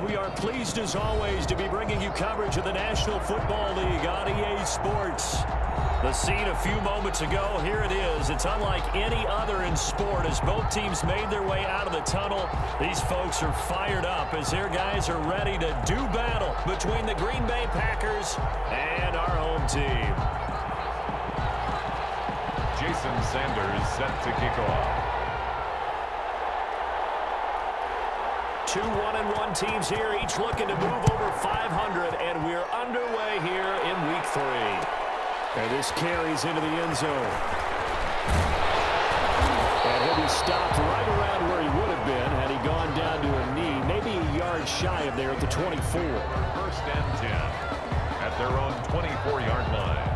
We are pleased as always to be bringing you coverage of the National Football League on EA Sports. The scene a few moments ago, here it is. It's unlike any other in sport as both teams made their way out of the tunnel. These folks are fired up as their guys are ready to do battle between the Green Bay Packers and our home team. Jason Sanders set to kick off. 2 1-1 teams here, each looking to move over 500, and we're underway here in Week 3. And this carries into the end zone. And he'll be stopped right around where he would have been had he gone down to a knee, maybe a yard shy of there at the 24. First and 10 at their own 24-yard line.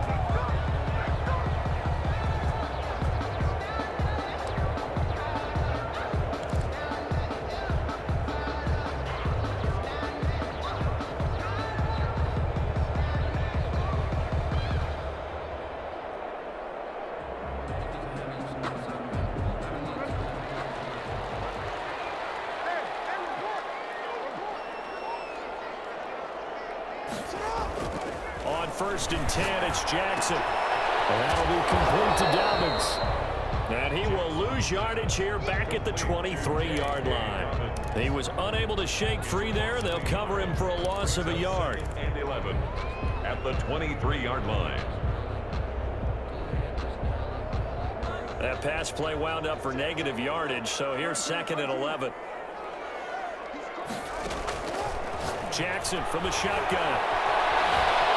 On 1st and 10, it's Jackson. And that'll be complete to Dobbins. And he will lose yardage here back at the 23-yard line. He was unable to shake free there. They'll cover him for a loss of a yard. And 11 at the 23-yard line. That pass play wound up for negative yardage, so here's 2nd and 11. Jackson from the shotgun.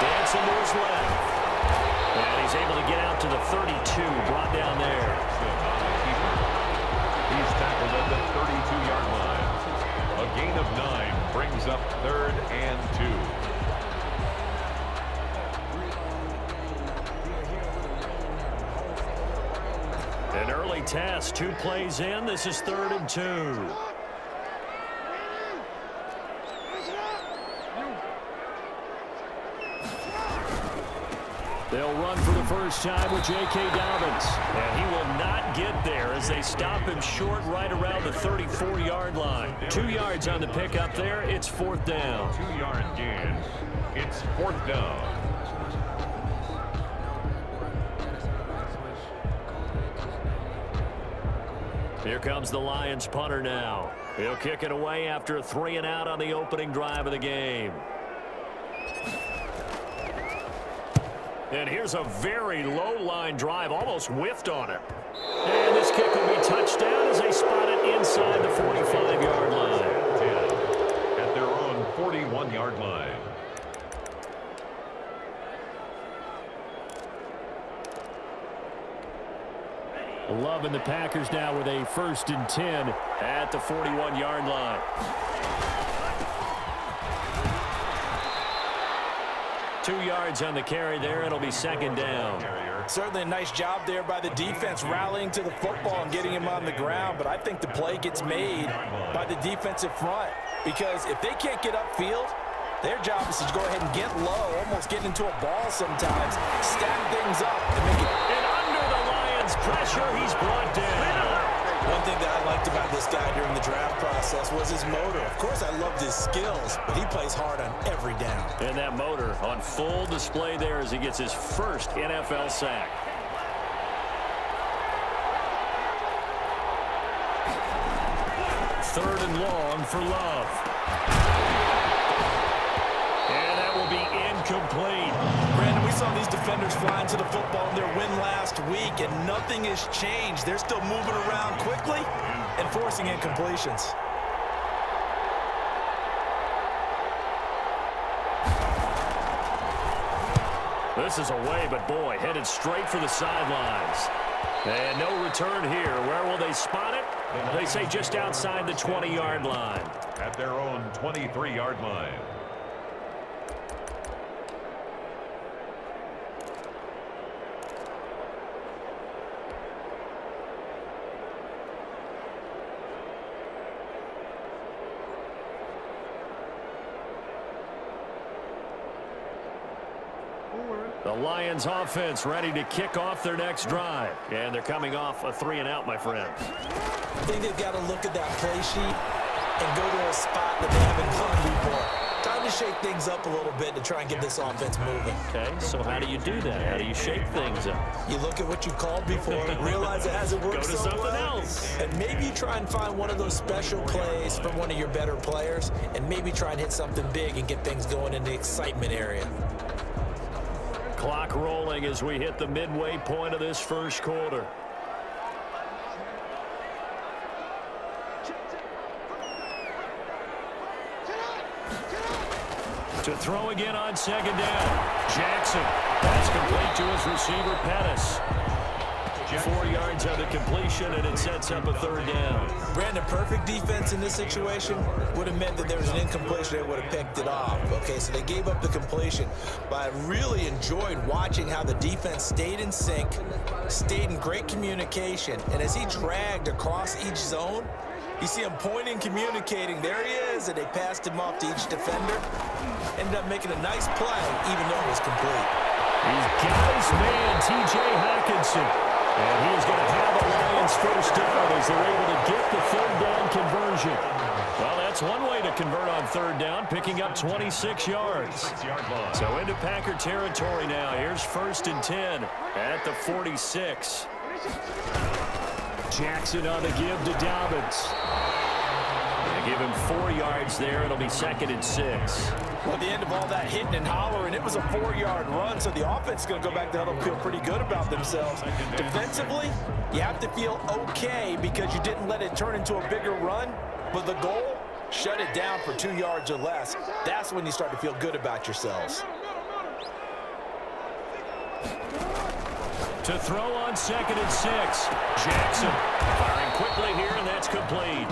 Dancing to his left. And he's able to get out to the 32, brought down there. He's tackled at the 32-yard line. A gain of 9 brings up 3rd and 2. An early test, 2 plays in. This is 3rd and 2. They'll run for the first time with J.K. Dobbins. And he will not get there as they stop him short right around the 34-yard line. 2 yards on the pickup there. It's 4th down. 2-yard gain. It's 4th down. Here comes the Lions punter now. He'll kick it away after a 3-and-out on the opening drive of the game. And here's a very low-line drive, almost whiffed on it. And this kick will be touchdown as they spot it inside the 45-yard line. At their own 41-yard line. Love and the Packers now with a 1st and 10 at the 41-yard line. 2 yards on the carry there. It'll be 2nd down. Certainly a nice job there by the defense rallying to the football and getting him on the ground, but I think the play gets made by the defensive front because if they can't get upfield, their job is to go ahead and get low, almost get into a ball sometimes, stack things up and make it. And under the Lions' pressure, he's brought down. One thing that I liked about this guy during the draft process was his motor. Of course, I loved his skills, but he plays hard on every down. And that motor on full display there as he gets his first NFL sack. Third and long for Love. And that will be incomplete. Brandon, we saw these defenders flying to the football in their win last week, and nothing has changed. They're still moving around quickly and forcing incompletions. This is away, but boy, headed straight for the sidelines. And no return here. Where will they spot it? They say just outside the 20-yard line. At their own 23-yard line. The Lions offense ready to kick off their next drive. And they're coming off a 3-and-out, my friend. I think they've got to look at that play sheet and go to a spot that they haven't gone before. Time to shake things up a little bit to try and get this offense moving. Okay, so how do you do that? How do you shake things up? You look at what you called before, realize it hasn't worked Go to so something well, else. and maybe you try and find one of those special plays from one of your better players, and maybe try and hit something big and get things going in the excitement area. Clock rolling as we hit the midway point of this first quarter. To throw again on second down. Jackson. That's complete to his receiver, Pettis. 4 yards on the completion, and it sets up a third down. Brandon, perfect defense in this situation would have meant that there was an incompletion. They would have picked it off. Okay, so they gave up the completion. But I really enjoyed watching how the defense stayed in sync, stayed in great communication. And as he dragged across each zone, you see him pointing, communicating. There he is, and they passed him off to each defender. Ended up making a nice play, even though it was complete. He's got his man, T.J. Hockenson. And he is going to have a Lions first down as they're able to get the third down conversion. Well, that's one way to convert on third down, picking up 26 yards. So into Packer territory now. Here's 1st and 10 at the 46. Jackson on the give to Dobbins. They give him 4 yards there. It'll be 2nd and 6. Well, at the end of all that hitting and hollering, it was a 4-yard run, so the offense is going to go back to huddle, feel pretty good about themselves. Defensively, you have to feel okay because you didn't let it turn into a bigger run, but the goal, shut it down for 2 yards or less. That's when you start to feel good about yourselves. To throw on 2nd and 6. Jackson firing quickly here, and that's complete.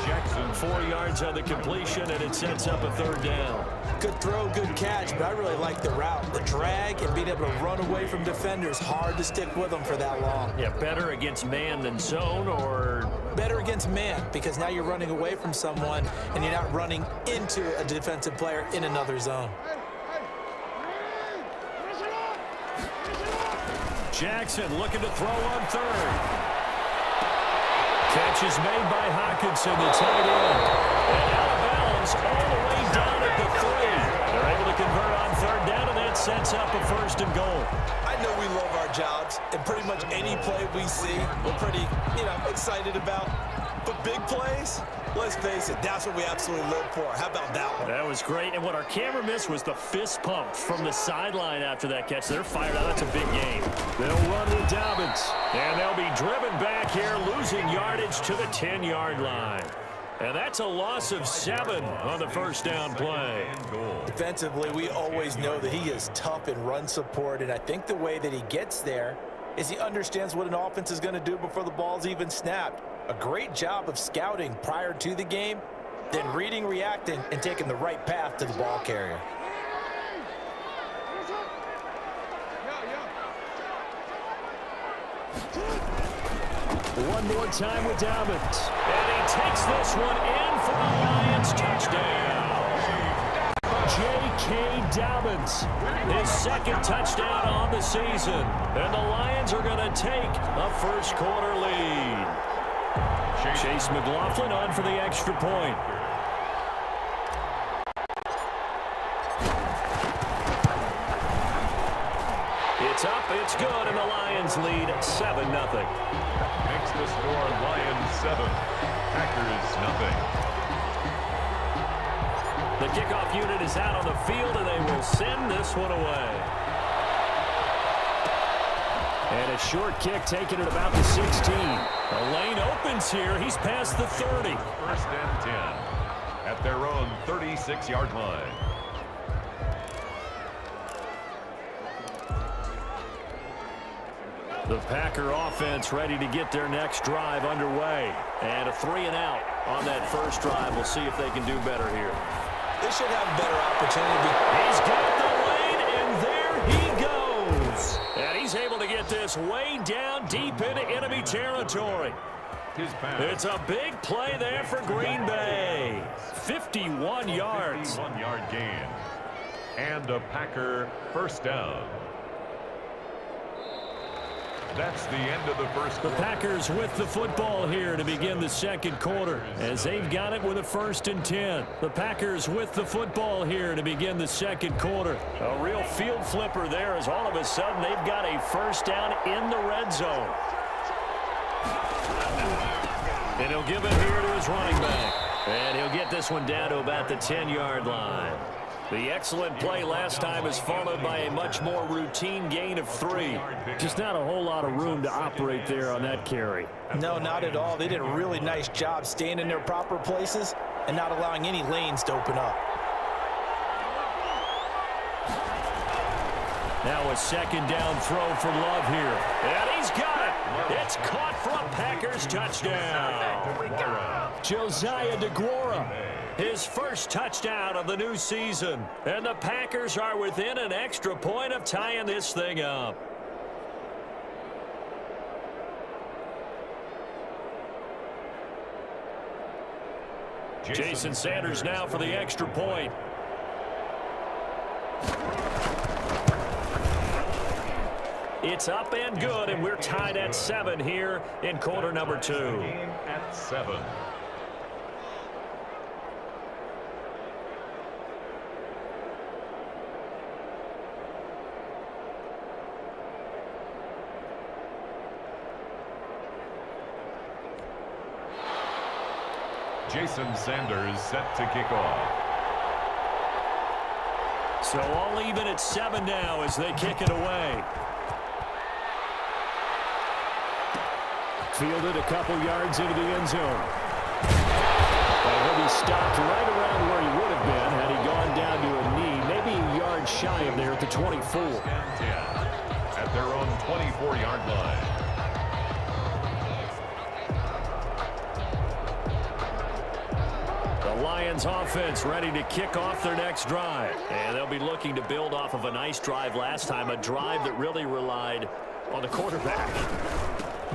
Jackson 4 yards on the completion, and it sets up a third down. Good throw, good catch, but I really like the route. The drag and being able to run away from defenders, hard to stick with them for that long. Yeah, better against man than zone, or? Better against man, because now you're running away from someone, and you're not running into a defensive player in another zone. Jackson looking to throw on third. Catch is made by Hockenson, the tight end. And out of bounds all the way down at the 3. They're able to convert on third down, and that sets up a 1st and goal. I know we love our jobs, and pretty much any play we see, we're pretty, excited about. But big plays, let's face it, that's what we absolutely live for. How about that one? That was great, and what our camera missed was the fist pump from the sideline after that catch. They're fired out. That's a big game. They'll run with Dobbins, and they'll be driven back here, losing yardage to the 10-yard line. And that's a loss of 7 on the 1st down play. Defensively, we always know that he is tough in run support, and I think the way that he gets there is he understands what an offense is going to do before the ball's even snapped. A great job of scouting prior to the game, then reading, reacting, and taking the right path to the ball carrier. One more time with Dobbins. And he takes this one in for the Lions touchdown. J.K. Dobbins, his 2nd touchdown on the season. And the Lions are going to take a first quarter lead. Chase McLaughlin on for the extra point. It's up, it's good, and the Lions lead 7-0. Makes the score Lions 7, Packers nothing. The kickoff unit is out on the field, and they will send this one away. And a short kick taken at about the 16. The lane opens here. He's past the 30. 1st and 10 at their own 36-yard line. The Packer offense ready to get their next drive underway. And a 3-and-out on that first drive. We'll see if they can do better here. They should have a better opportunity. He's got the lane, and there he goes. And he's able to get this way down deep into enemy territory. It's a big play there for Green Bay. 51 yards. 51-yard gain. And a Packer first down. That's the end of the first The quarter. Packers with the football here to begin the second quarter as they've got it with a 1st and 10. The Packers with the football here to begin the second quarter. A real field flipper there as all of a sudden they've got a 1st down in the red zone. And he'll give it here to his running back. And he'll get this one down to about the 10-yard line. The excellent play last time is followed by a much more routine gain of 3. Just not a whole lot of room to operate there on that carry. No, not at all. They did a really nice job staying in their proper places and not allowing any lanes to open up. Now a 2nd down throw for Love here. And he's got it. It's caught for a Packers touchdown. Josiah DeGuara, his 1st touchdown of the new season. And the Packers are within an extra point of tying this thing up. Jason Sanders now for the extra point. It's up and good, and we're tied at 7 here in quarter number 2. Game at 7. Jason Sanders set to kick off. So all even at 7 now as they kick it away. Fielded a couple yards into the end zone. He'll be stopped right around where he would have been had he gone down to a knee, maybe a yard shy of there at the 24. At their own 24-yard line. The Lions offense ready to kick off their next drive. And they'll be looking to build off of a nice drive last time, a drive that really relied on the quarterback.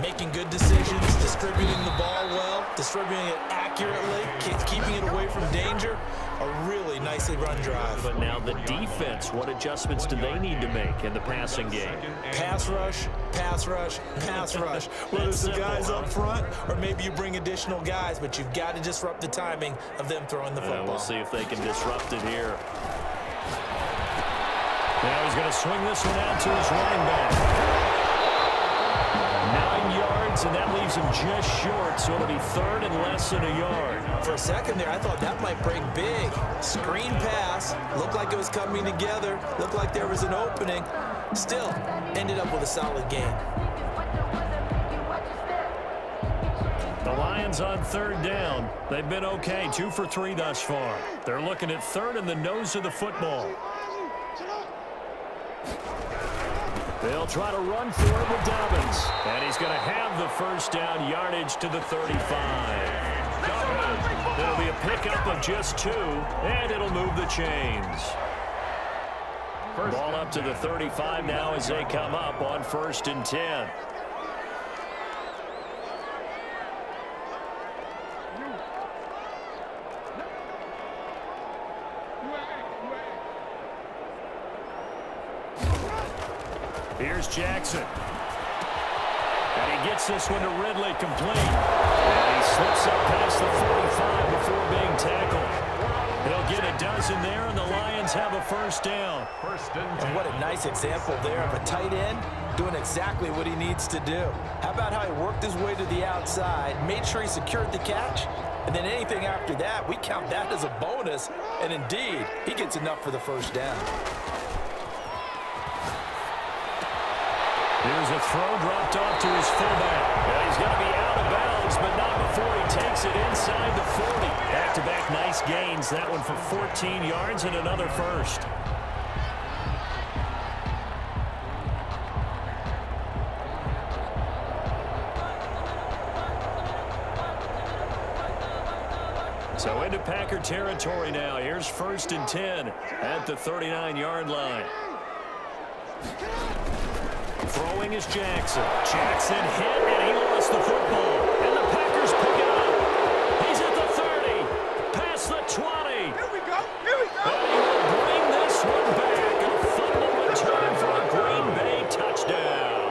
Making good decisions, distributing the ball well, distributing it accurately, keeping it away from danger. A really nicely run drive. But now the defense, what adjustments do they need to make in the passing game? Pass rush, pass rush, pass rush. Whether it's the guys up front or maybe you bring additional guys, but you've got to disrupt the timing of them throwing the football. We'll see if they can disrupt it here. Now he's going to swing this one out to his running back. 9 yards, and that leaves him just short, so it'll be 3rd and less than a yard. For a second there, I thought that might break big. Screen pass, looked like it was coming together, looked like there was an opening. Still, ended up with a solid gain. The Lions on 3rd down. They've been okay, 2 for 3 thus far. They're looking at 3rd in the nose of the football. They'll try to run for it with Dobbins. And he's going to have the 1st down yardage to the 35. It'll be a pickup of just 2, and it'll move the chains. Ball up to the 35 now as they come up on 1st and 10. Here's Jackson. And he gets this one to Ridley complete. And he slips up past the 45 before being tackled. He'll get a dozen there, and the Lions have a 1st down. And what a nice example there of a tight end doing exactly what he needs to do. How about how he worked his way to the outside, made sure he secured the catch, and then anything after that, we count that as a bonus. And indeed, he gets enough for the 1st down. Here's a throw dropped off to his fullback. Well, he's going to be out of bounds, but not before he takes it inside the 40. Back-to-back nice gains. That one for 14 yards and another 1st. So into Packer territory now. Here's 1st and 10 at the 39-yard line. Throwing is Jackson. Jackson hit, and he lost the football. And the Packers pick it up. He's at the 30, past the 20. Here we go. Here we go. And he will bring this one back. A fumble return for a Green Bay touchdown.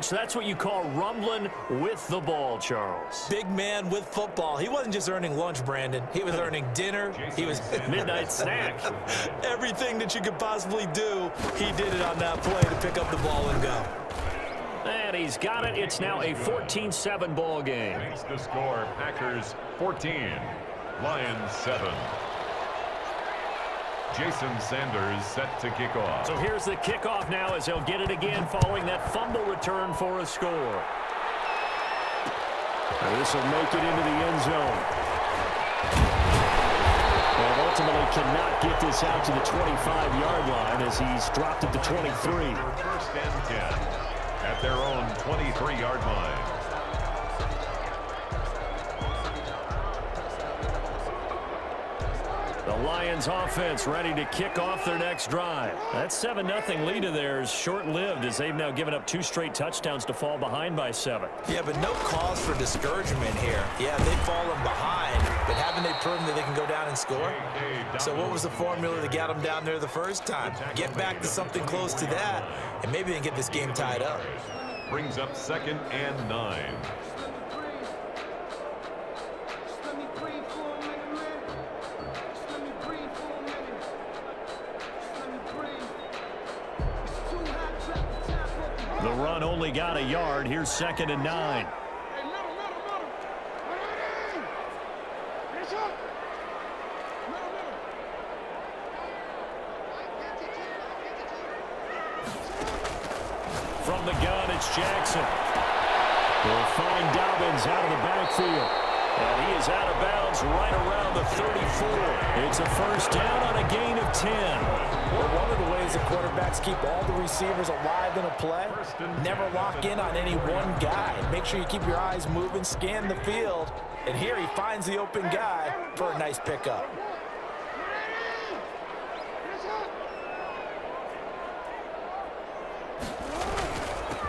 Coach, that's what you call rumbling with the ball, Charles. Big man with football. He wasn't just earning lunch, Brandon. He was earning dinner. He was midnight snack. Everything that you could possibly do, he did it on that play to pick up the ball and go. And he's got it. It's now a 14-7 ball game. Makes the score Packers 14, Lions 7. Jason Sanders set to kick off. So here's the kickoff now as he'll get it again following that fumble return for a score. And this will make it into the end zone. And ultimately cannot get this out to the 25-yard line as he's dropped it to 23. First and 10 at their own 23-yard line. The Lions offense ready to kick off their next drive. That 7-0 lead of theirs short-lived as they've now given up 2 straight touchdowns to fall behind by 7. Yeah, but no cause for discouragement here. Yeah, they've fallen behind, but haven't they proven that they can go down and score? So what was the formula that got them down there the first time? Get back to something close to that, and maybe they can get this game tied up. Brings up 2nd and 9. The run only got a yard. Here's 2nd and 9. From the gun, it's Jackson. They'll find Dobbins out of the backfield. And he is out of bounds right around the 34. It's a first down on a gain of 10. Well, one of the ways that quarterbacks keep all the receivers alive in a play, never lock in on any one guy. Make sure you keep your eyes moving, scan the field. And here he finds the open guy for a nice pickup.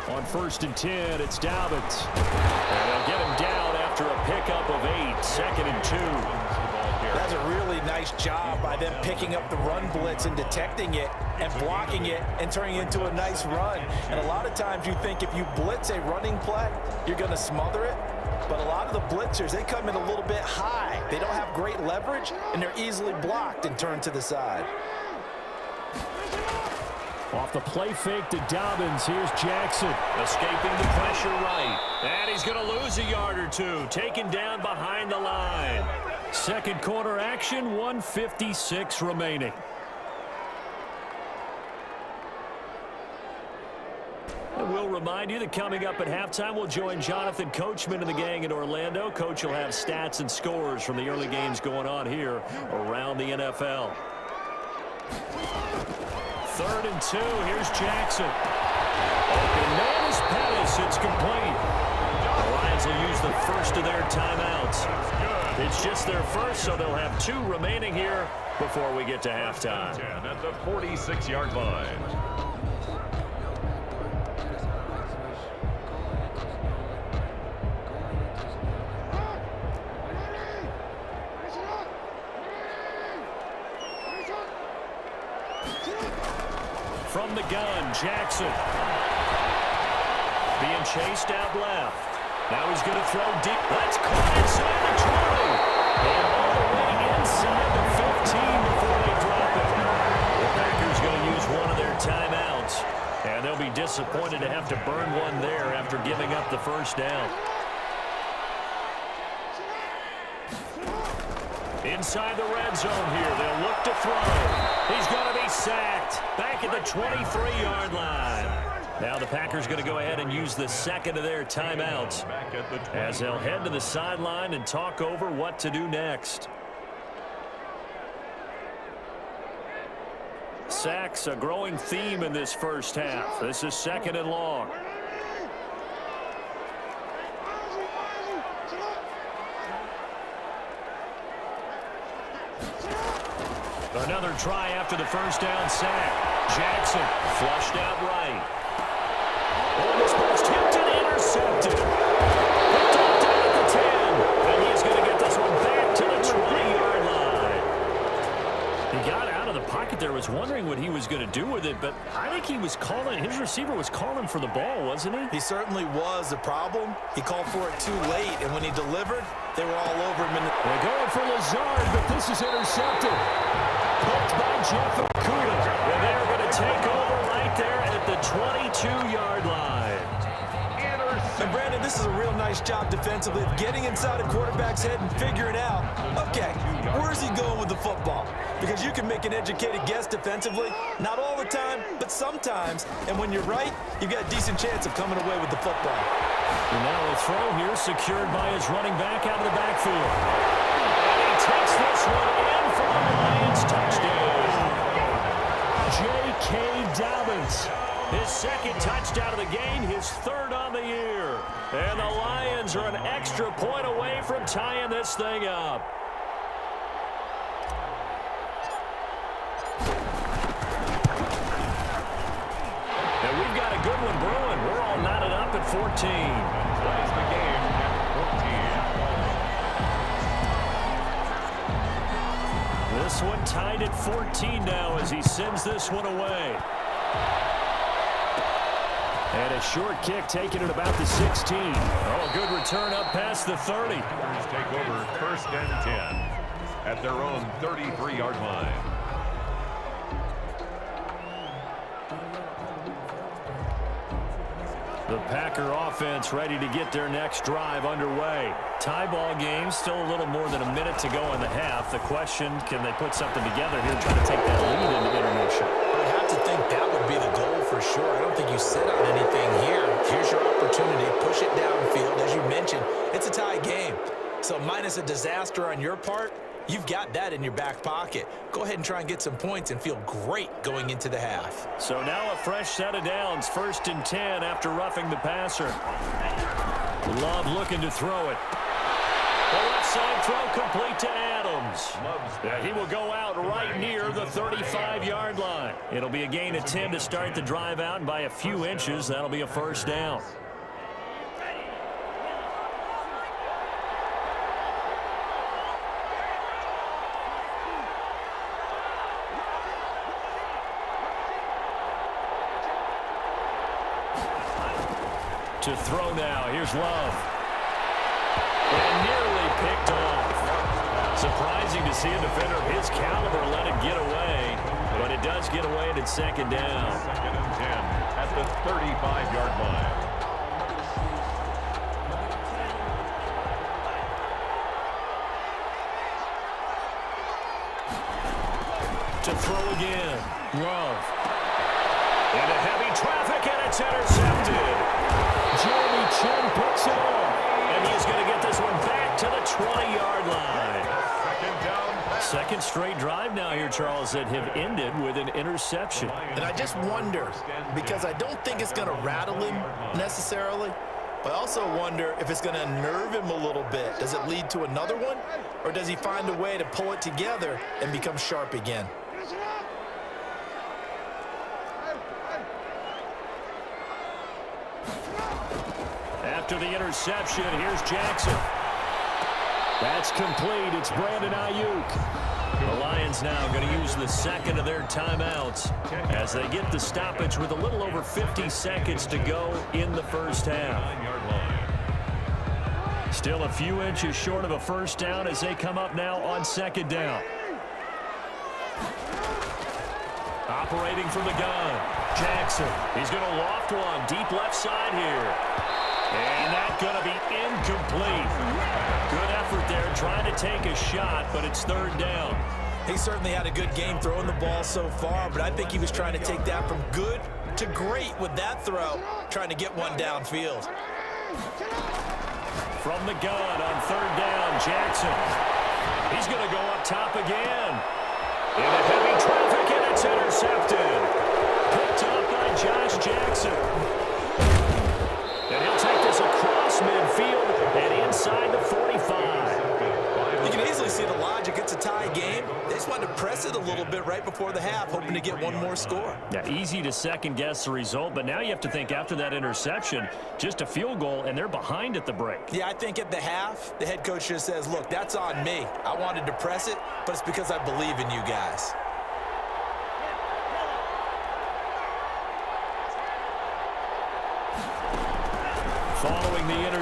On 1st and 10, it's Dobbins. And they'll get him down after a pickup of 8. 2nd and 2. That's a really nice job by them picking up the run blitz and detecting it and blocking it and turning it into a nice run. And a lot of times you think if you blitz a running play, you're going to smother it. But a lot of the blitzers, they come in a little bit high. They don't have great leverage, and they're easily blocked and turned to the side. Off the play fake to Dobbins, here's Jackson. Escaping the pressure right. And he's going to lose a yard or 2. Taken down behind the line. Second quarter action, 1:56 remaining. And we'll remind you that coming up at halftime, we'll join Jonathan Coachman and the gang in Orlando. Coach will have stats and scores from the early games going on here around the NFL. 3rd and 2. Here's Jackson. Open man is Pettis. It's complete. The Lions will use the first of their timeouts. It's just their first, so they'll have 2 remaining here before we get to halftime. At the 46-yard line. From the gun, Jackson. Being chased out left. Now he's going to throw deep. That's caught inside the 20. And all the way inside the 15 before they drop it. The Packers going to use one of their timeouts. And they'll be disappointed to have to burn one there after giving up the first down. Inside the red zone here. They'll look to throw. He's going to be sacked. Back at the 23-yard line. Now the Packers going to go ahead and use the second of their timeouts as they'll head to the sideline and talk over what to do next. Sacks, a growing theme in this first half. This is 2nd and long. Another try after the first down sack. Jackson flushed out right. Oh, this ball's tipped and intercepted. Picked off down at the 10. And he's going to get this one back to the 20-yard line. He got out of the pocket there with was wondering what he was going to do with it, but I think he was calling, his receiver was calling for the ball, wasn't he? He certainly was. The problem, he called for it too late, and when he delivered, they were all over him. They're going for Lazard, but this is intercepted. Picked by Jeff Okudah. And they're going to take over right there at the 22-yard line. And Brandon, this is a real nice job defensively of getting inside a quarterback's head and figuring out, okay, where's he going with the football? Because you can make an educated guess defensively, not all the time, but sometimes. And when you're right, you've got a decent chance of coming away with the football. And now a throw here secured by his running back out of the backfield. And he takes this one in for the Lions touchdown. J.K. Dobbins. His second touchdown of the game, his third on the year. And the Lions are an extra point away from tying this thing up. And we've got a good one brewing. We're all knotted up at 14. Plays the game at 14. This one tied at 14 now as he sends this one away. And a short kick taken at about the 16. Oh, a good return up past the 30. Take over first and 10 at their own 33-yard line. The Packer offense ready to get their next drive underway. Tie ball game, still a little more than a minute to go in the half. The question, can they put something together here, try to take that lead into intermission? I'd have to think that would be the goal for sure. I don't think you sit on anything here. Here's your opportunity. Push it downfield. As you mentioned, it's a tie game. So minus a disaster on your part, you've got that in your back pocket. Go ahead and try and get some points and feel great going into the half. So now a fresh set of downs. 1st and 10 after roughing the passer. Love looking to throw it. The left side throw complete to Adams. He will go out right near the 35-yard line. It'll be a gain of 10 to start the drive out, and by a few inches, that'll be a first down. To throw now. Here's Love. And nearly picked off. Surprising to see a defender of his caliber let it get away, but it does get away and it's second down. 2nd and 10 at the 35-yard line. To throw again. Love. Into heavy traffic, and it's intercepted. Jeremy Chin picks it up, and he's going to get this one back to the 20-yard line. 2nd down. Second straight drive now here, Charles, that have ended with an interception. And I just wonder, because I don't think it's going to rattle him necessarily, but I also wonder if it's going to unnerve him a little bit. Does it lead to another one, or does he find a way to pull it together and become sharp again? After the interception, here's Jackson. That's complete. It's Brandon Ayuk. The Lions now going to use the second of their timeouts as they get the stoppage with a little over 50 seconds to go in the first half. 9-yard line. Still a few inches short of a first down as they come up now on second down. Operating from the gun, Jackson. He's going to loft one deep left side here. And that's going to be incomplete. Good effort there trying to take a shot, but it's third down. He certainly had a good game throwing the ball so far, but I think he was trying to take that from good to great with that throw, trying to get one downfield. From the gun on third down, Jackson. He's going to go up top again. Into heavy traffic, and it's intercepted. Picked up by Josh Jackson. And he'll take this across midfield and inside the 45. You can easily see the logic. It's a tie game. They just wanted to press it a little bit right before the half, hoping to get one more score. Yeah, easy to second-guess the result, but now you have to think after that interception, just a field goal, and they're behind at the break. Yeah, I think at the half, the head coach just says, look, that's on me. I wanted to press it, but it's because I believe in you guys.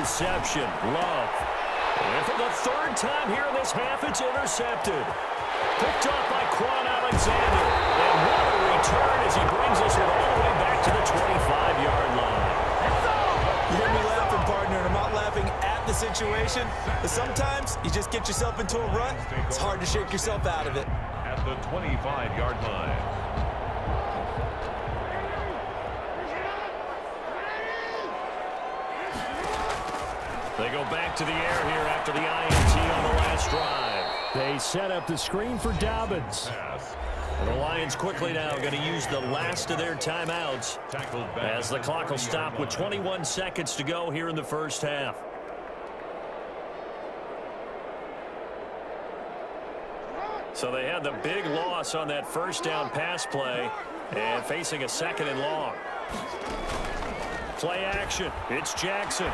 reception. Love. And for the third time here in this half, it's intercepted. Picked off by Quan Alexander. And what a return as he brings us all the way back to the 25-yard line. You hear me laughing, partner, and I'm not laughing at the situation. But sometimes you just get yourself into a rut. It's hard to shake yourself out of it. At the 25-yard line. They go back to the air here after the INT on the last drive. They set up the screen for Dobbins. And the Lions quickly now going to use the last of their timeouts as the clock will stop with 21 seconds to go here in the first half. So they had the big loss on that first down pass play and facing a second and long. Play action. It's Jackson.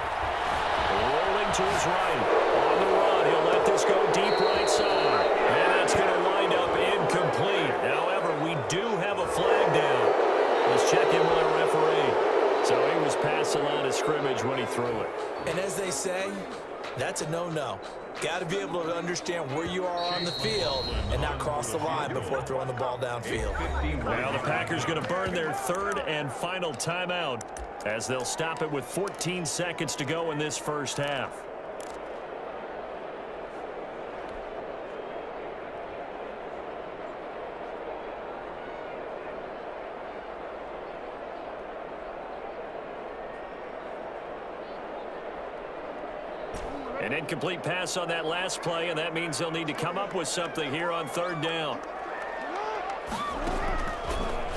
Rolling to his right. On the run, he'll let this go deep right side. And that's going to wind up incomplete. However, we do have a flag down. Let's check in with our referee. So he was past the line of scrimmage when he threw it. And as they say, that's a no-no. Got to be able to understand where you are on the field and not cross the line before throwing the ball downfield. Now the Packers going to burn their third and final timeout as they'll stop it with 14 seconds to go in this first half. An incomplete pass on that last play, and that means they'll need to come up with something here on third down.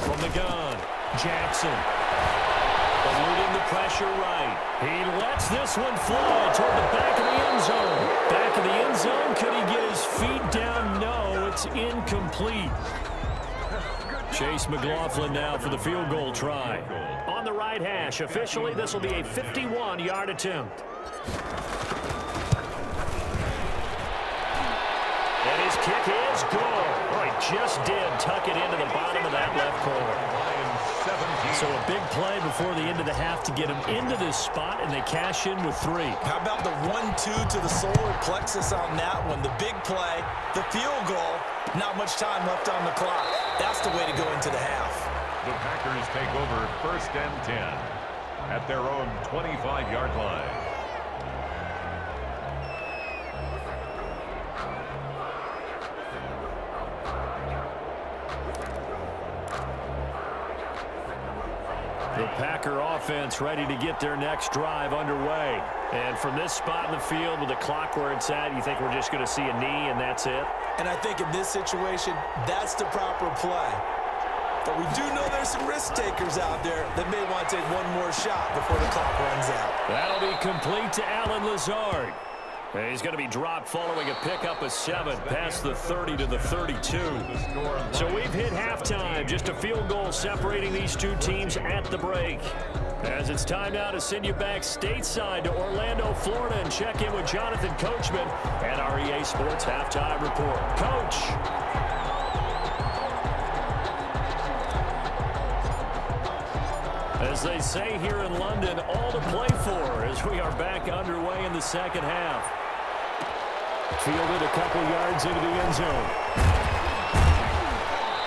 From the gun, Jackson. Eluding the pressure right. He lets this one fly toward the back of the end zone. Back of the end zone. Could he get his feet down? No, it's incomplete. Chase McLaughlin now for the field goal try. On the right hash. Officially, this will be a 51-yard attempt. And his kick is good. Oh, he just did tuck it into the bottom of that left corner. So a big play before the end of the half to get him into this spot, and they cash in with 3. How about the 1-2 to the solar plexus on that one? The big play, the field goal, not much time left on the clock. That's the way to go into the half. The Packers take over 1st and 10 at their own 25-yard line. The Packer offense ready to get their next drive underway. And from this spot in the field with the clock where it's at, you think we're just going to see a knee and that's it? And I think in this situation, that's the proper play. But we do know there's some risk takers out there that may want to take one more shot before the clock runs out. That'll be complete to Allen Lazard. And he's going to be dropped following a pickup of 7 past the 30 to the 32. So we've hit halftime. Just a field goal separating these two teams at the break. As it's time now to send you back stateside to Orlando, Florida, and check in with Jonathan Coachman at our EA Sports Halftime Report. Coach. As they say here in London, all to play for as we are back underway in the second half. Fielded a couple yards into the end zone.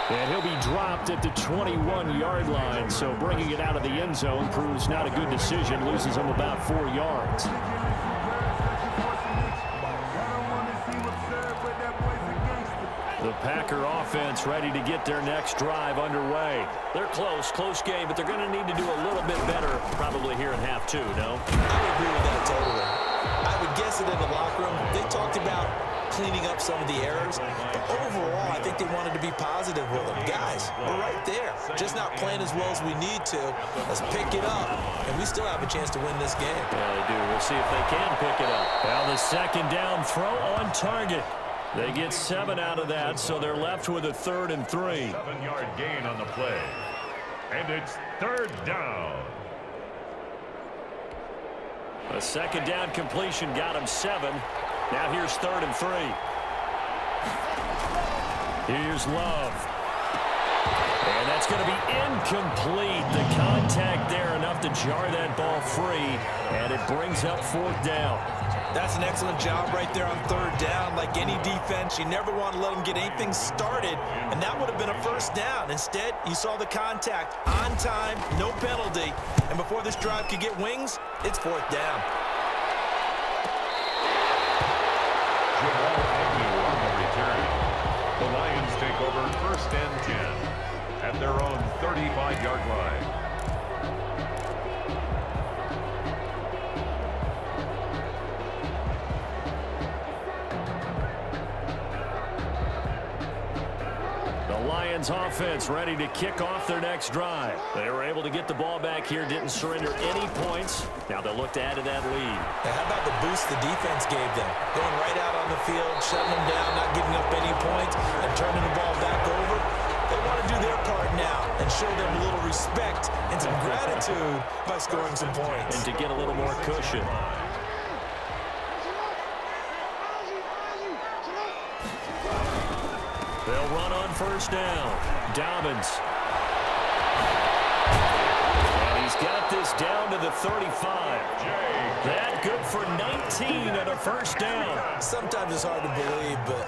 And he'll be dropped at the 21-yard line, so bringing it out of the end zone proves not a good decision, loses him about 4 yards. The Packer offense ready to get their next drive underway. They're close game, but they're going to need to do a little bit better probably here in half 2, no? I agree with that totally. I would guess it in the locker room. They talked about cleaning up some of the errors, but overall, I think they wanted to be positive with them. Guys, we're right there. Just not playing as well as we need to. Let's pick it up, and we still have a chance to win this game. Yeah, they do. We'll see if they can pick it up. Now the second down throw on target. They get 7 out of that, so they're left with a 3rd and 3. 7-yard gain on the play. And it's 3rd down. A second down completion got him 7. Now here's 3rd and 3. Here's Love. And that's going to be incomplete. The contact there enough to jar that ball free, and it brings up fourth down. That's an excellent job right there on third down. Like any defense, you never want to let them get anything started, and that would have been a first down. Instead, you saw the contact on time, no penalty, and before this drive could get wings, it's fourth down. The Lions take over first and 10 at their own 35-yard line. The Lions offense ready to kick off their next drive. They were able to get the ball back here, didn't surrender any points. Now they'll look to add to that lead. Now, how about the boost the defense gave them? Going right out on the field, shutting them down, not giving up any points, and turning the ball back over. They want to do their part now and show them a little respect and some gratitude by scoring some points. And to get a little more cushion. They'll run on first down. Dobbins. And he's got this down to the 35. That good for 19 and a first down. Sometimes it's hard to believe, but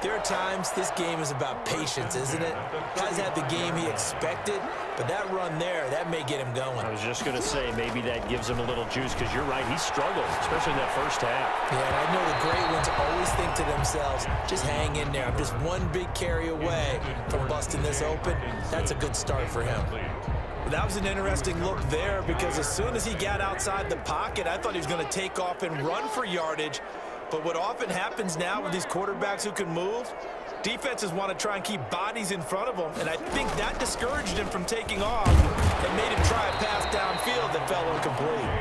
there are times this game is about patience, isn't it? Guy's had the game he expected, but that run there, that may get him going. I was just going to say, maybe that gives him a little juice, because you're right, he struggled, especially in that first half. Yeah, and I know the great ones always think to themselves, just hang in there. I'm just one big carry away from busting this open. That's a good start for him. That was an interesting look there, because as soon as he got outside the pocket, I thought he was going to take off and run for yardage. But what often happens now with these quarterbacks who can move, defenses want to try and keep bodies in front of them, and I think that discouraged him from taking off and made him try a pass downfield that fell incomplete.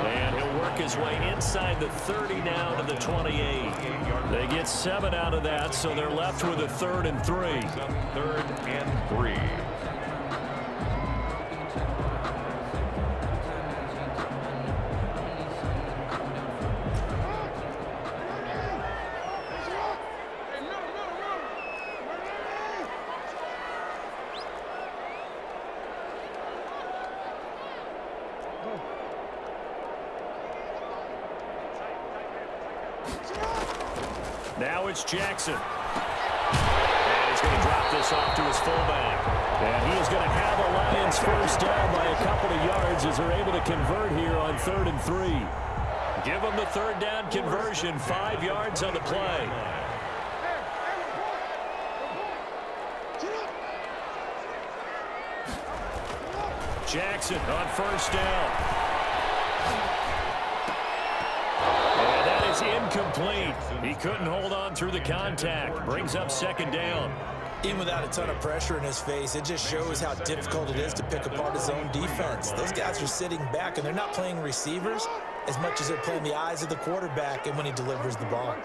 And he'll work his way inside the 30 now to the 28. They get 7 out of that, so they're left with a 3rd and 3. 3rd and 3. Now it's Jackson. And he's going to drop this off to his fullback. And he is going to have a Lions first down by a couple of yards as they're able to convert here on 3rd and 3. Give them the 3rd down conversion, 5 yards on the play. Jackson on first down. Incomplete. He couldn't hold on through the contact. Brings up 2nd down. Even without a ton of pressure in his face, it just shows how difficult it is to pick apart his own defense. Those guys are sitting back, and they're not playing receivers as much as they're playing the eyes of the quarterback and when he delivers the ball.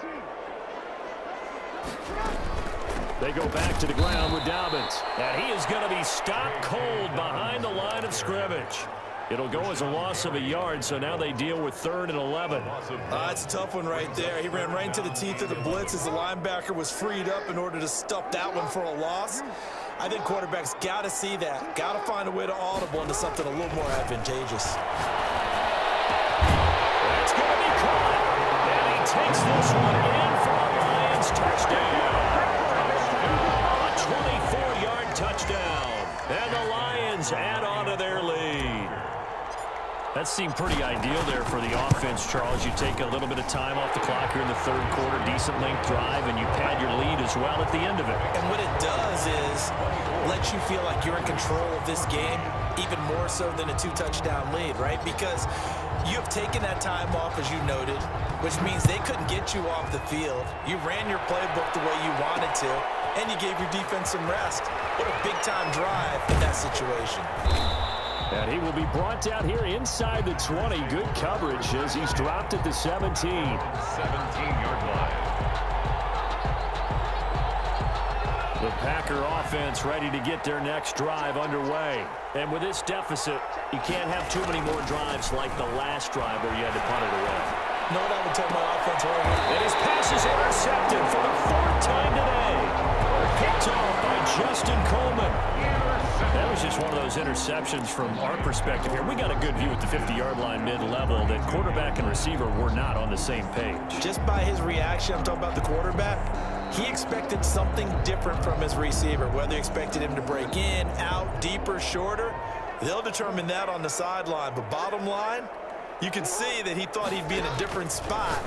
They go back to the ground with Dobbins. And he is going to be stopped cold behind the line of scrimmage. It'll go as a loss of a yard, so now they deal with 3rd and 11. That's a tough one right there. He ran right into the teeth of the blitz as the linebacker was freed up in order to stuff that one for a loss. I think quarterbacks got to see that. Got to find a way to audible into something a little more advantageous. That's going to be caught. And he takes this one in for a Lions touchdown. A 24-yard touchdown. And the Lions add on to their lead. That seemed pretty ideal there for the offense, Charles. You take a little bit of time off the clock here in the 3rd quarter, decent length drive, and you pad your lead as well at the end of it. And what it does is let you feel like you're in control of this game, even more so than a 2-touchdown lead, right? Because you have taken that time off, as you noted, which means they couldn't get you off the field. You ran your playbook the way you wanted to, and you gave your defense some rest. What a big-time drive in that situation. And he will be brought down here inside the 20. Good coverage as he's dropped at the 17. 17-yard line. The Packer offense ready to get their next drive underway. And with this deficit, you can't have too many more drives like the last drive where you had to punt it away. No, that would tell my offense early. And his pass is intercepted for the 4th time today. Picked off by Justin Coleman. was one of those interceptions from our perspective here. We got a good view at the 50-yard line mid-level that quarterback and receiver were not on the same page. Just by his reaction, I'm talking about the quarterback, he expected something different from his receiver, whether he expected him to break in, out, deeper, shorter. They'll determine that on the sideline. But bottom line, you can see that he thought he'd be in a different spot,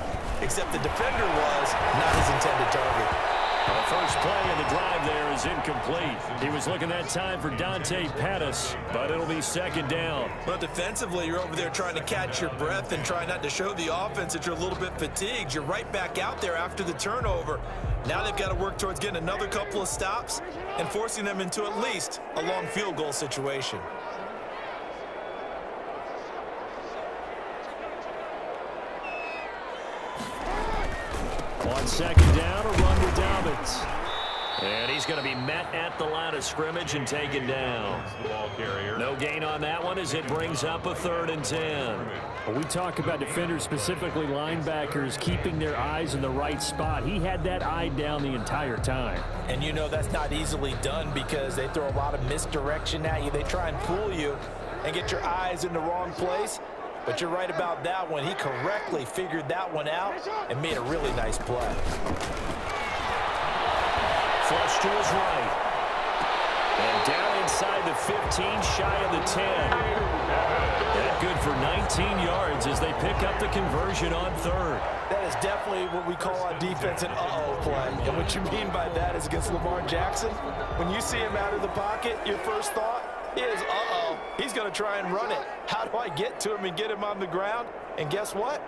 except the defender was not his intended target. The first play of the drive there is incomplete. He was looking that time for Dante Pettis, but it'll be second down. But defensively, you're over there trying to catch your breath and try not to show the offense that you're a little bit fatigued. You're right back out there after the turnover. Now they've got to work towards getting another couple of stops and forcing them into at least a long field goal situation. On second down, a run to Dobbins. And he's going to be met at the line of scrimmage and taken down. No gain on that one as it brings up a 3rd and 10. Well, we talk about defenders, specifically linebackers, keeping their eyes in the right spot. He had that eye down the entire time. And you know that's not easily done because they throw a lot of misdirection at you. They try and fool you and get your eyes in the wrong place. But you're right about that one. He correctly figured that one out and made a really nice play. Flush to his right. And down inside the 15, shy of the 10. That good for 19 yards as they pick up the conversion on 3rd. That is definitely what we call on defense an uh-oh play. And what you mean by that is against Lamar Jackson, when you see him out of the pocket, your first thought is, uh-oh, he's going to try and run it. How do I get to him and get him on the ground? And guess what?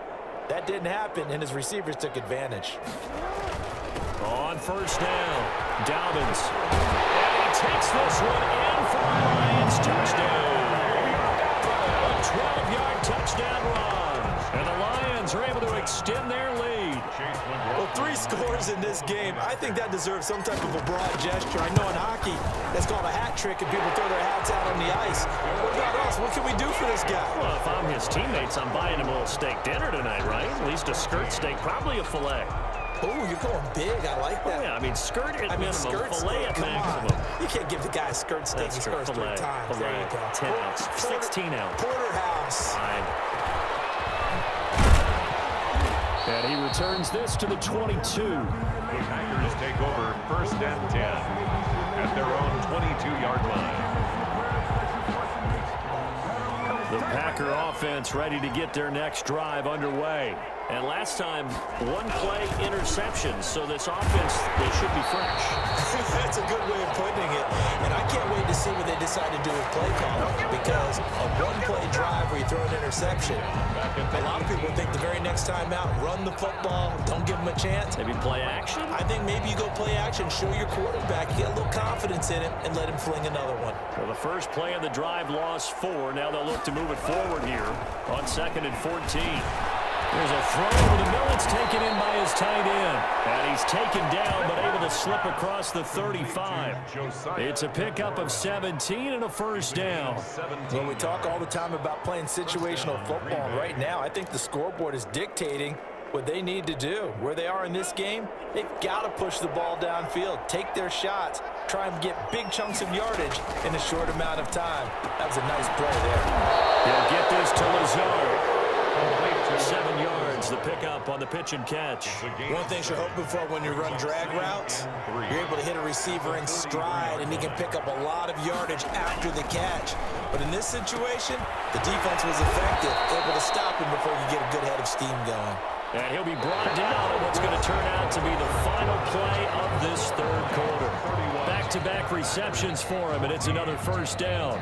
That didn't happen, and his receivers took advantage. On first down, Dobbins. And he takes this one in for a Lions touchdown. A 12-yard touchdown run. And the Lions are able to extend their lead. Well, 3 scores in this game. I think that deserves some type of a broad gesture. I know in hockey, that's called a hat trick, and people throw their hats out on the ice. What about us? What can we do for this guy? Well, if I'm his teammates, I'm buying him a little steak dinner tonight, right? At least a skirt steak, probably a filet. Oh, you're going big. I like that. Oh, yeah, I mean, skirt at minimum, skirt filet steak, at maximum. You can't give the guy a skirt steak. That's He true. scores 3 times. Filet, There you go. 10 ounce, 16 ounce. Porterhouse. Fine. And he returns this to the 22. The Packers take over 1st and 10 at their own 22-yard line. The Packer offense ready to get their next drive underway. And last time, 1-play interception. So this offense, they should be fresh. That's a good way of putting it. And I can't wait to see what they decide to do with play calling, because a 1-play drive where you throw an interception, a lot of people think the very next time out, run the football, don't give them a chance. Maybe play action? I think maybe you go play action, show your quarterback, you get a little confidence in him, and let him fling another one. Well, the first play of the drive lost 4. Now they'll look to move it forward here on 2nd and 14. There's a throw over the middle. It's taken in by his tight end. And he's taken down, but able to slip across the 35. It's a pickup of 17 and a first down. Well, we talk all the time about playing situational football. Right now, I think the scoreboard is dictating what they need to do. Where they are in this game, they've got to push the ball downfield, take their shots, try and get big chunks of yardage in a short amount of time. That was a nice play there. He'll get this to Lazard. 7 yards, the pickup on the pitch and catch. One thing you're hoping for when you run drag routes, you're able to hit a receiver in stride, and he can pick up a lot of yardage after the catch. But in this situation, the defense was effective, able to stop him before you get a good head of steam going. And he'll be brought down on what's going to turn out to be the final play of this 3rd quarter. Back-to-back receptions for him, and it's another first down.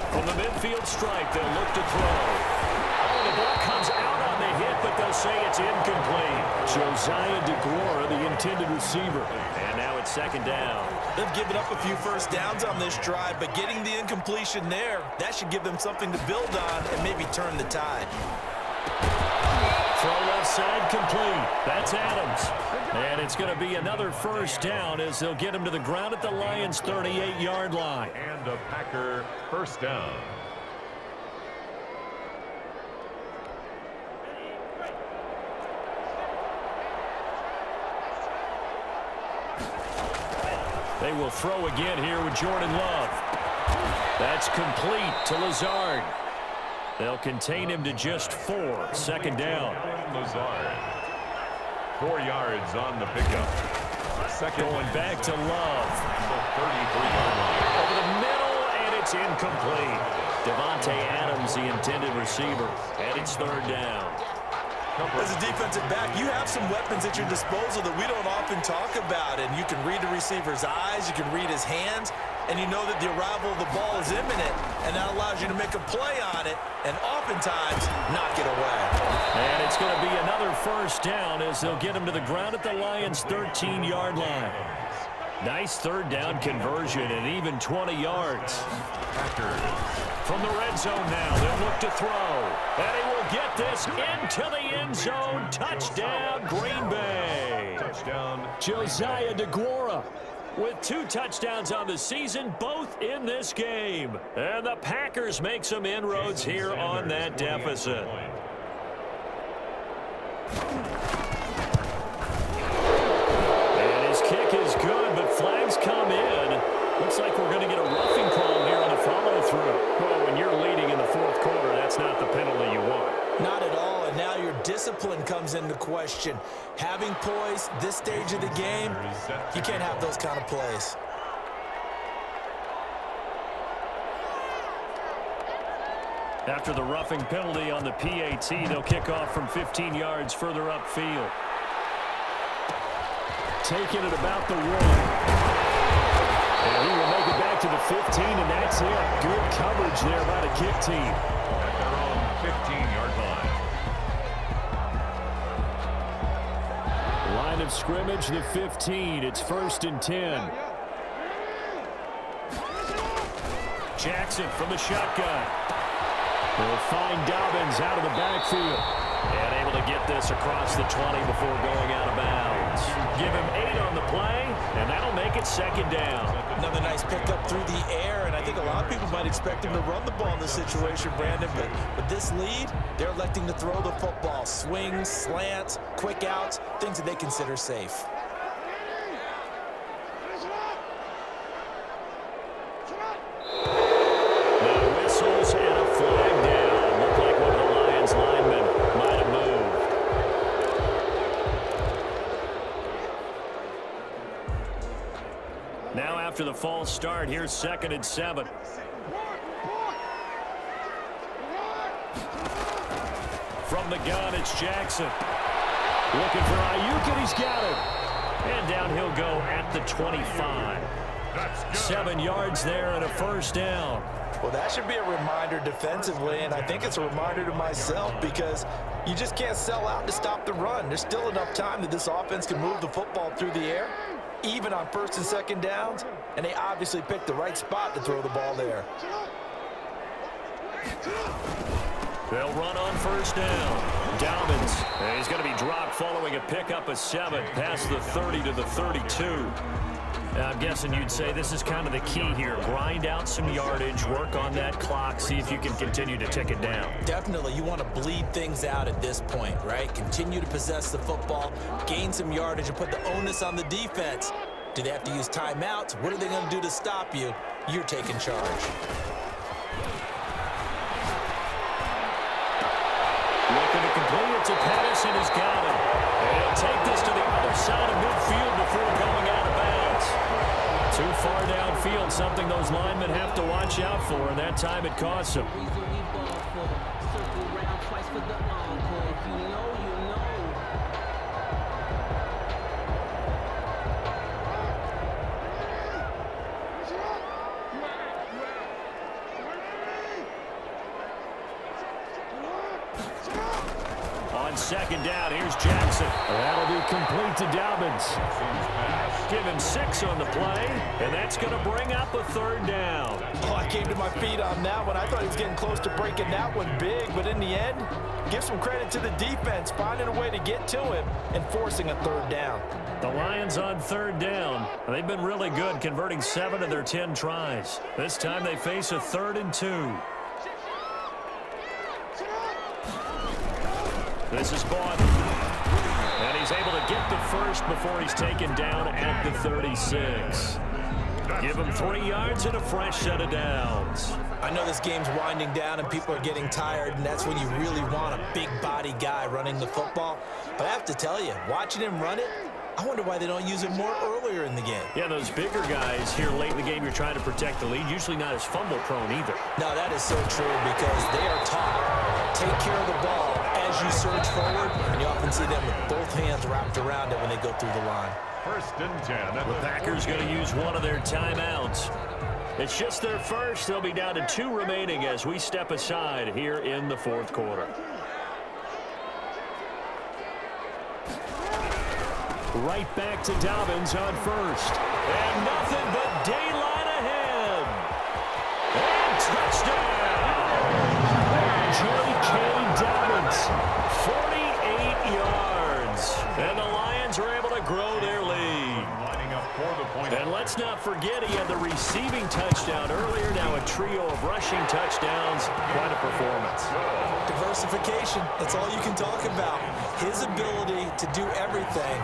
From the midfield stripe, they'll look to throw. Oh, the ball comes out on the hit, but they'll say it's incomplete. Josiah DeGuara, the intended receiver. And now it's 2nd down. They've given up a few first downs on this drive, but getting the incompletion there, that should give them something to build on and maybe turn the tide. Throw left side complete. That's Adams. And it's going to be another first down as they'll get him to the ground at the Lions' 38-yard line. And a Packer first down. They will throw again here with Jordan Love. That's complete to Lazard. They'll contain him to just 4. Second down. Lazard. 4 yards on the pickup. Going back to Love. 33-yard line. Over the middle, and it's incomplete. Devontae Adams, the intended receiver, and it's third down. As a defensive back, you have some weapons at your disposal that we don't often talk about, and you can read the receiver's eyes, you can read his hands, and you know that the arrival of the ball is imminent, and that allows you to make a play on it, and oftentimes knock it away. And it's going to be another first down as they'll get him to the ground at the Lions' 13-yard line. Nice third down conversion and even 20 yards. From the red zone now, they'll look to throw. And he will get this into the end zone. Touchdown, Green Bay. Touchdown. Josiah DeGuara with 2 touchdowns on the season, both in this game. And the Packers make some inroads here on that deficit. And his kick is good, but flags come in. Looks like we're going to get a roughing call here on the follow-through. Well, when you're leading in the fourth quarter, that's not the penalty you want. Not at all, and now your discipline comes into question. Having poise this stage of the game, you can't have those kind of plays. After the roughing penalty on the PAT, they'll kick off from 15 yards further upfield. Taking it about the 1. And he will make it back to the 15, and that's it. Good coverage there by the kick team. At their own 15-yard line. Line of scrimmage, the 15. It's 1st and 10. Jackson from the shotgun. They'll find Dobbins out of the backfield. And able to get this across the 20 before going out of bounds. Give him 8 on the play, and that'll make it second down. Another nice pickup through the air, and I think a lot of people might expect him to run the ball in this situation, Brandon, but with this lead, they're electing to throw the football. Swings, slants, quick outs, things that they consider safe. No whistles and a flag down. Looked like one of the Lions linemen might have moved. Now after the false start, here's 2nd and 7. From the gun, it's Jackson. Looking for Ayuk, and he's got it. And down he'll go at the 25. 7 yards there and a first down. Well, that should be a reminder defensively, and I think it's a reminder to myself because you just can't sell out to stop the run. There's still enough time that this offense can move the football through the air, even on 1st and 2nd downs, and they obviously picked the right spot to throw the ball there. They'll run on 1st down. Dobbins, and he's going to be dropped following a pickup of 7 past the 30 to the 32. I'm guessing you'd say this is kind of the key here. Grind out some yardage, work on that clock, see if you can continue to tick it down. Definitely, you want to bleed things out at this point, right? Continue to possess the football, gain some yardage, and put the onus on the defense. Do they have to use timeouts? What are they going to do to stop you? You're taking charge. Looking to complete it to Pettis, and he's got it. And he'll take this to the other side of midfield before going out of bounds. Too far downfield, something those linemen have to watch out for, and that time it costs them. On 2nd down, here's Jackson. That'll be complete to Dobbins. Give him 6 on the play, and that's going to bring up a 3rd down. Oh, I came to my feet on that one. I thought he was getting close to breaking that one big, but in the end, give some credit to the defense, finding a way to get to him and forcing a 3rd down. The Lions on 3rd down. They've been really good, converting 7 of their 10 tries. This time they face a 3rd and 2. This is Bond. And he's able to get the first before he's taken down at the 36. Give him 3 yards and a fresh set of downs. I know this game's winding down and people are getting tired, and that's when you really want a big body guy running the football. But I have to tell you, watching him run it, I wonder why they don't use him more earlier in the game. Yeah, those bigger guys here late in the game, you're trying to protect the lead, usually not as fumble-prone either. No, that is so true because they are taught, take care of the ball as you surge forward, and you often see them with both hands wrapped around it when they go through the line. 1st and 10. The Packers going to use one of their timeouts. It's just their first. They'll be down to 2 remaining as we step aside here in the 4th quarter. Right back to Dobbins on first. And nothing but daylight ahead. And touchdown! J.K. Dobbins, 48 yards. And the Lions are able to grow their lead. Lining up for the point. And let's not forget he had the receiving touchdown earlier. Now a trio of rushing touchdowns. Quite a performance. Diversification, that's all you can talk about. His ability to do everything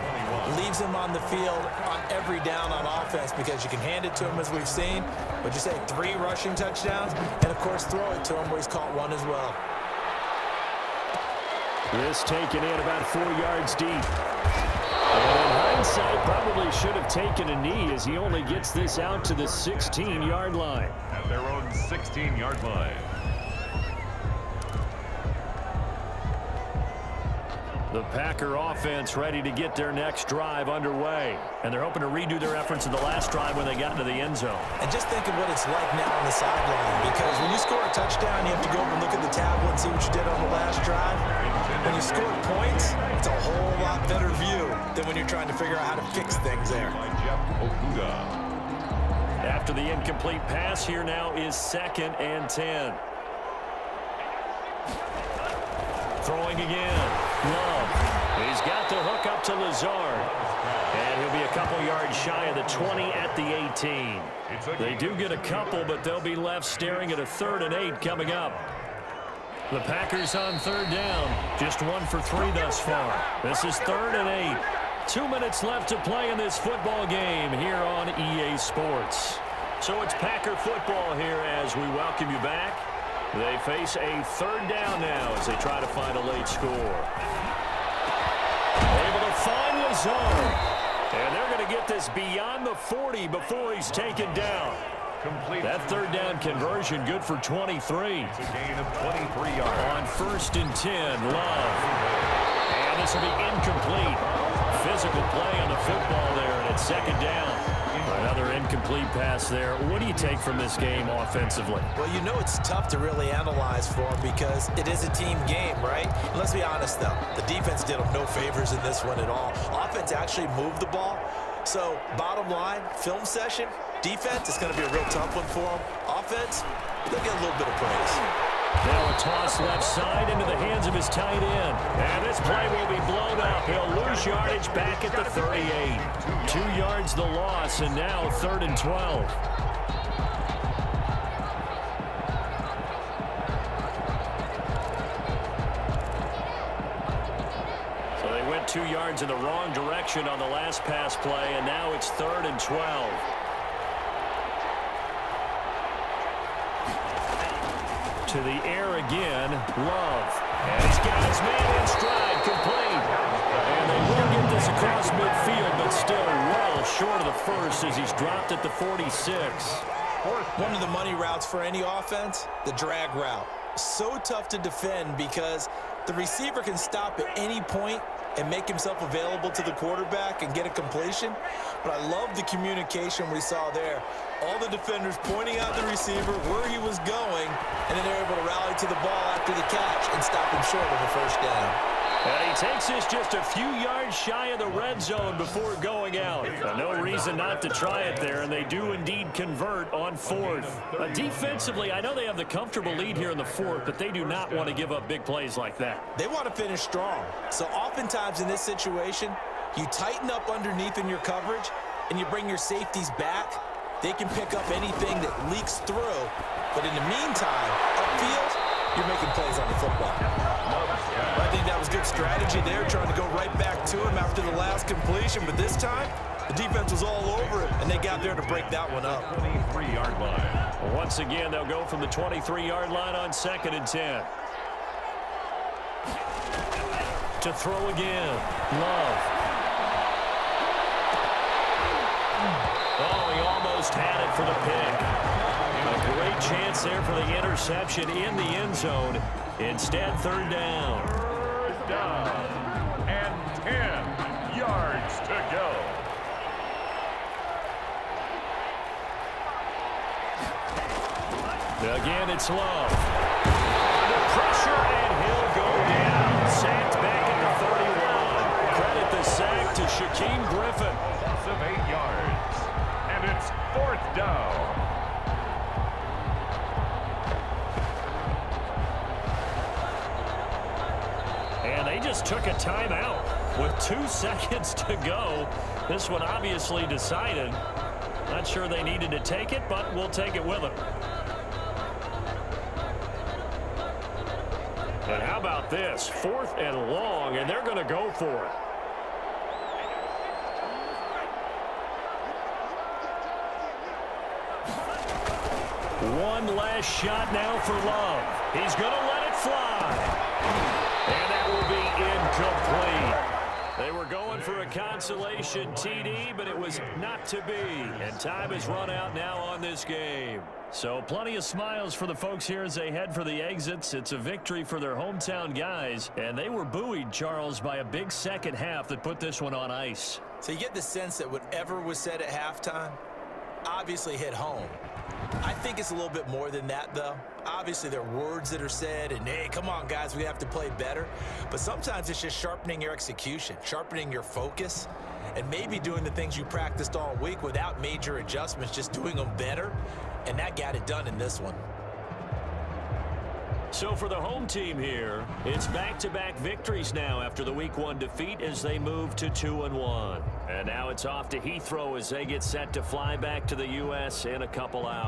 leaves him on the field on every down on offense because you can hand it to him as we've seen. But you say 3 rushing touchdowns and, of course, throw it to him where he's caught 1 as well. This taken in about 4 yards deep. And in hindsight, probably should have taken a knee as he only gets this out to the 16-yard line. At their own 16-yard line. The Packer offense ready to get their next drive underway. And they're hoping to redo their efforts in the last drive when they got into the end zone. And just think of what it's like now on the sideline, because when you score a touchdown, you have to go over and look at the tablet and see what you did on the last drive. When you score points, it's a whole lot better view than when you're trying to figure out how to fix things there. By Jeff Okuda. After the incomplete pass, here now is 2nd and 10. Throwing again. Love. He's got the hook up to Lazard. And he'll be a couple yards shy of the 20 at the 18. They do get a couple, but they'll be left staring at a 3rd and 8 coming up. The Packers on 3rd down. Just 1 for 3 thus far. This is 3rd and 8. 2 minutes left to play in this football game here on EA Sports. So it's Packer football here as we welcome you back. They face a 3rd down now as they try to find a late score. Able to find Lazard. And they're going to get this beyond the 40 before he's taken down. Complete. That 3rd down conversion good for 23. It's a gain of 23 yards. On 1st and 10, Love. And this will be incomplete. Physical play on the football there, and it's 2nd down. Another incomplete pass there. What do you take from this game offensively? Well, you know it's tough to really analyze for them because it is a team game, right? And let's be honest, though. The defense did them no favors in this one at all. Offense actually moved the ball. So, bottom line, film session, defense is going to be a real tough one for them. Offense, they'll get a little bit of praise. Now a toss left side into the hands of his tight end. And this play will be blown up. He'll lose yardage back at the 38. 2 yards the loss, and now 3rd and 12. So they went 2 yards in the wrong direction on the last pass play, and now it's 3rd and 12. To the air again, Love. And he's got his man in stride, complete. And they will get this across midfield, but still well short of the first as he's dropped at the 46. One of the money routes for any offense, the drag route. So tough to defend because the receiver can stop at any point and make himself available to the quarterback and get a completion. But I love the communication we saw there. All the defenders pointing out the receiver where he was going, and then they're able to rally to the ball after the catch and stop him short of a 1st down. And he takes this just a few yards shy of the red zone before going out. No reason not to try it there, and they do indeed convert on 4th. Defensively, I know they have the comfortable lead here in the 4th, but they do not want to give up big plays like that. They want to finish strong. So oftentimes in this situation, you tighten up underneath in your coverage, and you bring your safeties back. They can pick up anything that leaks through. But in the meantime, upfield, you're making plays on the football. I think that was good strategy there, trying to go right back to him after the last completion. But this time, The defense was all over it, and they got there to break that one up. 23-yard line. Once again, they'll go from the 23-yard line on 2nd and 10. To throw again. Love. Oh, he almost had it for the pick. A great chance there for the interception in the end zone. Instead, 3rd down. 3rd down and 10 yards to go. Again, it's Love. Under pressure, and he'll go down. Sacked back at the 31. Credit the sack to Shaquem Griffin. Loss of 8 yards. And it's 4th down. And they just took a timeout with 2 seconds to go. This one obviously decided. Not sure they needed to take it, but we'll take it with them. And how about this? 4th and long, and they're going to go for it. One last shot now for Love. He's going to let it fly. And that will be incomplete. They were going for a consolation TD, but it was not to be. And time has run out now on this game. So plenty of smiles for the folks here as they head for the exits. It's a victory for their hometown guys. And they were buoyed, Charles, by a big second half that put this one on ice. So you get the sense that whatever was said at halftime obviously hit home. I think it's a little bit more than that, though. Obviously, there are words that are said, and, hey, come on, guys, we have to play better. But sometimes it's just sharpening your execution, sharpening your focus, and maybe doing the things you practiced all week without major adjustments, just doing them better, and that got it done in this one. So for the home team here, it's back-to-back victories now after the Week 1 defeat as they move to 2-1. And now it's off to Heathrow as they get set to fly back to the U.S. in a couple hours.